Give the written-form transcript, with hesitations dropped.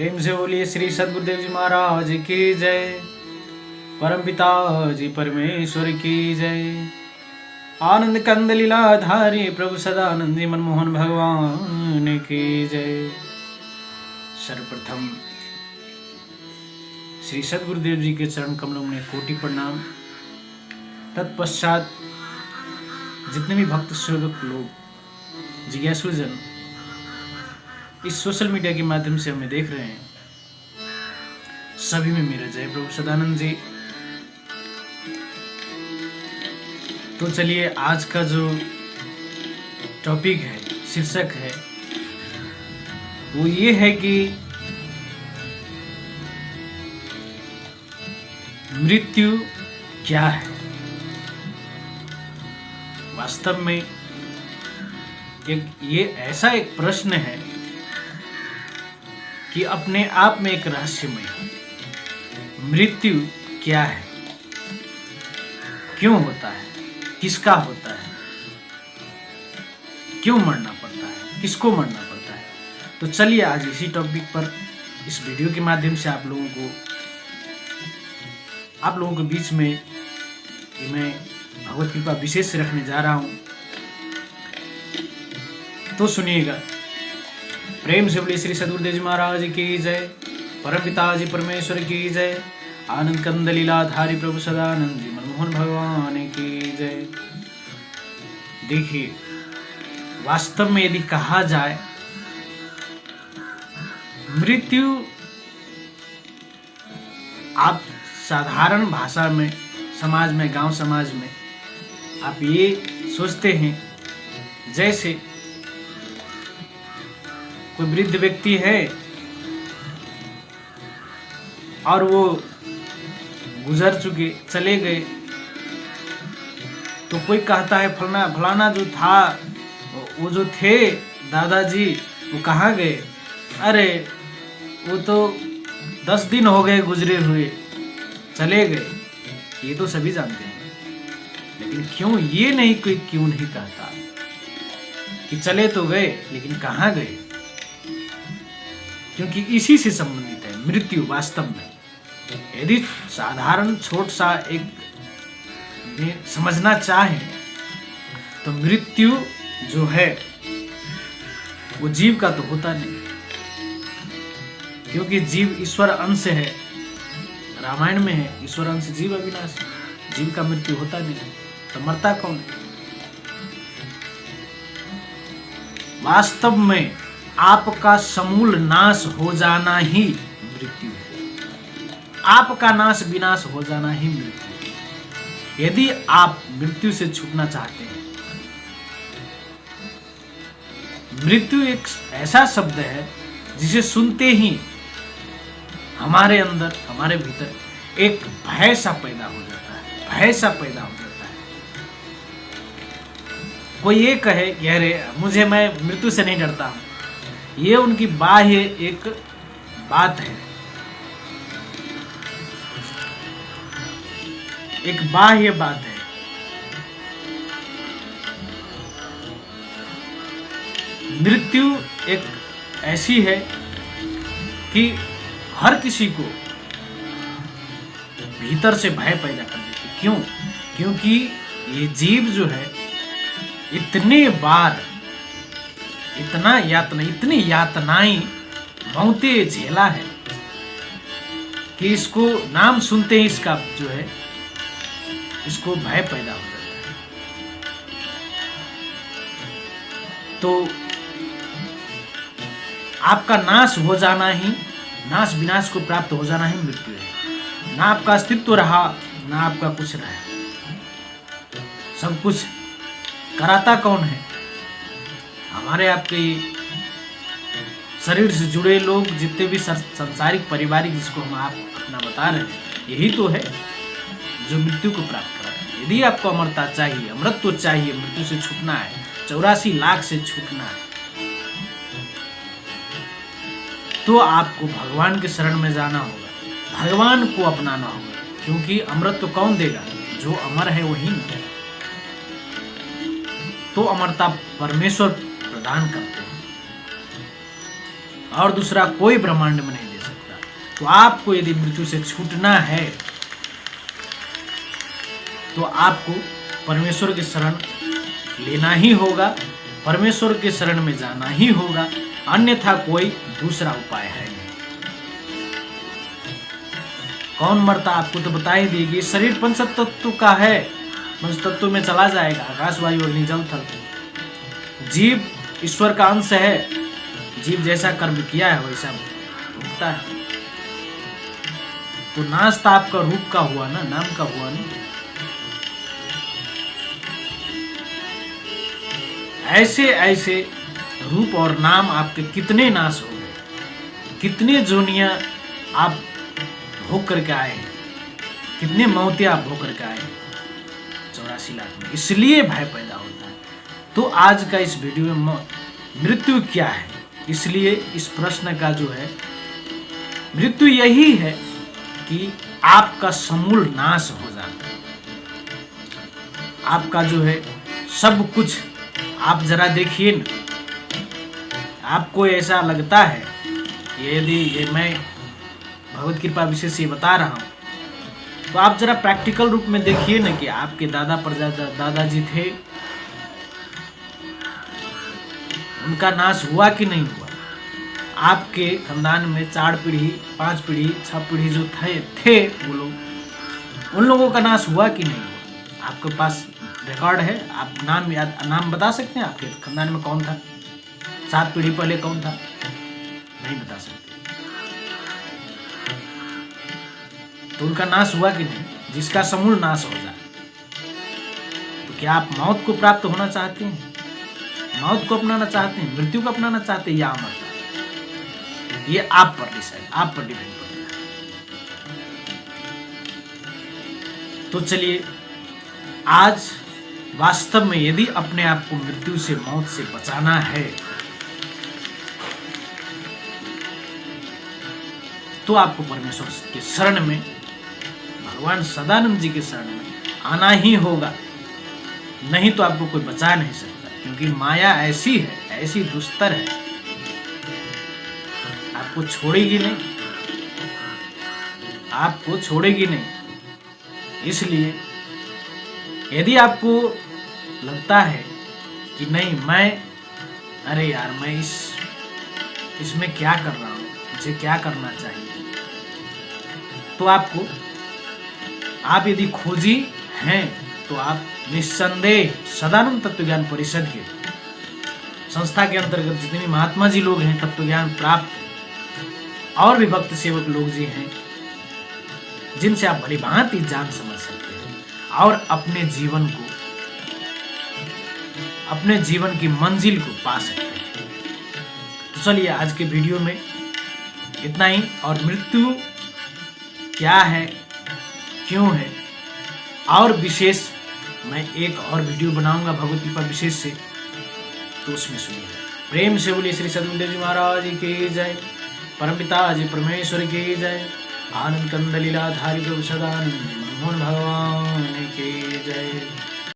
प्रेम से बोलिए श्री सद्गुरुदेव जी महाराज की जय। परमपिता जी परमेश्वर की जय। आनंद कंद लीलाधारी प्रभु सदानंदी मनमोहन भगवान की जय। सर्वप्रथम श्री सद्गुरुदेव जी के चरण कमलों में कोटि प्रणाम। तत्पश्चात जितने भी भक्त सेवक लोग जिज्ञासुजन इस सोशल मीडिया के माध्यम से हमें देख रहे हैं, सभी में मेरा जय प्रभु सदानंद जी। तो चलिए आज का जो टॉपिक है, शीर्षक है, वो ये है कि मृत्यु क्या है। वास्तव में ये ऐसा एक प्रश्न है कि अपने आप में एक रहस्यमय है। मृत्यु क्या है, क्यों होता है, किसका होता है, क्यों मरना पड़ता है, किसको मरना पड़ता है। तो चलिए आज इसी टॉपिक पर इस वीडियो के माध्यम से आप लोगों के बीच में मैं भगवत कृपा विशेष से रखने जा रहा हूं। तो सुनिएगा। प्रेम से बोलिए श्री सद्गुरुदेव जी महाराज की जय। परमपिता जी परमेश्वर की जय। आनंद कंद लीलाधारी प्रभु सदानंद जी मनमोहन भगवान की जय। देखिए, वास्तव में यदि कहा जाए, मृत्यु आप साधारण भाषा में, समाज में, गांव समाज में आप ये सोचते हैं जैसे कोई वृद्ध व्यक्ति है और वो गुजर चुके, चले गए, तो कोई कहता है फलाना जो था, वो जो थे दादाजी, वो कहाँ गए? अरे वो तो 10 दिन हो गए गुजरे हुए, चले गए। ये तो सभी जानते हैं, लेकिन क्यों ये नहीं, कोई क्यों नहीं कहता कि चले तो गए लेकिन कहाँ गए? क्योंकि इसी से संबंधित है मृत्यु। वास्तव में यदि साधारण छोट सा एक समझना चाहे तो मृत्यु जो है वो जीव का तो होता नहीं, क्योंकि जीव ईश्वर अंश है। रामायण में है, ईश्वर अंश जीव अविनाशी। जीव का मृत्यु होता नहीं, तो मरता कौन है? वास्तव में आपका समूल नाश हो जाना ही मृत्यु है। आपका नाश विनाश हो जाना ही मृत्यु है। यदि आप मृत्यु से छूटना चाहते हैं, मृत्यु एक ऐसा शब्द है जिसे सुनते ही हमारे अंदर, हमारे भीतर एक भय सा पैदा हो जाता है, भय सा पैदा हो जाता है। कोई ये कहे कि अरे मैं मृत्यु से नहीं डरता हूं, ये उनकी बाह्य एक बात है, एक बाह्य बात है। मृत्यु एक ऐसी है कि हर किसी को भीतर से भय पैदा कर देती। क्यों? क्योंकि ये जीव जो है इतने बार, इतनी यातनाएं, मौतें झेला है कि इसको नाम सुनते ही इसका जो है, इसको भय पैदा हो जाता है। तो आपका नाश हो जाना ही, नाश विनाश को प्राप्त हो जाना ही मृत्यु है। ना आपका अस्तित्व रहा, ना आपका कुछ रहा। सब कुछ कराता कौन है? हमारे आपके शरीर से जुड़े लोग, जितने भी संसारिक पारिवारिक, जिसको हम आप अपना बता रहे हैं, यही तो है जो मृत्यु को प्राप्त कराता है। यदि आपको अमरता चाहिए, अमृतत्व चाहिए, मृत्यु से छूटना है, 84 लाख से छूटना है, तो आपको भगवान के शरण में जाना होगा, भगवान को अपनाना होगा। क्योंकि अमृतत्व कौन देगा? जो अमर है वही ना। तो अमरता परमेश्वर प्रदान करते हैं, और दूसरा कोई ब्रह्मांड में नहीं दे तो आपको यदि मृत्यु से छूटना है तो आपको परमेश्वर की शरण लेना ही होगा, परमेश्वर के शरण में जाना ही होगा, अन्यथा कोई दूसरा उपाय है नहीं। कौन मरता आपको तो बता ही देगी। शरीर पंच तत्व का है, पंच तत्व में चला जाएगा, आकाश वायु अग्नि जल थल। जीव ईश्वर का अंश है, जीव जैसा कर्म किया है वैसा भुगता है। तो नाश तो आपका रूप का हुआ ना, नाम का हुआ ना। ऐसे ऐसे रूप और नाम आपके कितने नाश हो गए, कितने जोनियां आप भोग करके आए हैं, कितने मौतें आप भोग करके आए हैं 84 लाख में। इसलिए भय पैदा होता है। तो आज का इस वीडियो में मृत्यु क्या है, इसलिए इस प्रश्न का जो है मृत्यु यही है कि आपका समूल नाश हो जाता है, आपका जो है सब कुछ। आप जरा देखिए न, आपको ऐसा लगता है यदि ये मैं भगवत कृपा विशेष ये बता रहा हूँ तो आप जरा प्रैक्टिकल रूप में देखिए न कि आपके दादाजी थे, उनका नाश हुआ कि नहीं हुआ। आपके खानदान में 4 पीढ़ी 5 पीढ़ी 6 पीढ़ी जो थे वो लोग, उन लोगों का नाश हुआ कि नहीं हुआ। आपके पास रिकॉर्ड है, आप नाम बता सकते हैं आपके खानदान में कौन था, 7 पीढ़ी पहले कौन था, नहीं बता सकते। तो उनका नाश हुआ कि नहीं, जिसका समूल नाश हो जाए। तो क्या आप मौत को प्राप्त होना चाहते हैं, मौत को अपनाना चाहते हैं, मृत्यु को अपनाना चाहते हैं या अमरता? ये आप पर डिसाइड, आप पर डिपेंड करता है। तो चलिए आज वास्तव में यदि अपने आप को मृत्यु से, मौत से बचाना है तो आपको परमेश्वर के शरण में, भगवान सदानंद जी के शरण में आना ही होगा, नहीं तो आपको कोई बचा नहीं सकता। क्योंकि माया ऐसी है, ऐसी दुस्तर है, आपको छोड़ेगी नहीं, आपको छोड़ेगी नहीं। इसलिए यदि आपको लगता है कि नहीं अरे यार मैं इसमें क्या कर रहा हूँ, मुझे क्या करना चाहिए, तो आप यदि खोजी हैं तो आप निस्संदेह सदानंद तत्व ज्ञान परिषद के संस्था के अंतर्गत जितने भी महात्मा जी लोग हैं, तत्व ज्ञान प्राप्त और भी भक्त सेवक लोग जी हैं, जिनसे आप भली भांति जान समझ सकते हैं और अपने जीवन की मंजिल को पा सकते हैं। तो चलिए आज के वीडियो में इतना ही। और मृत्यु क्या है, क्यों है, और विशेष मैं एक और वीडियो बनाऊंगा भगवत कृपा विशेष से, तो उसमें सुनिएगा। प्रेम से बोलिए श्री सदगुरुदेव जी महाराज की जय, परमपिता जी परमेश्वर की जय, आनंद कंद लीलाधारी प्रभु सदानंद मनमोहन भगवान की जय।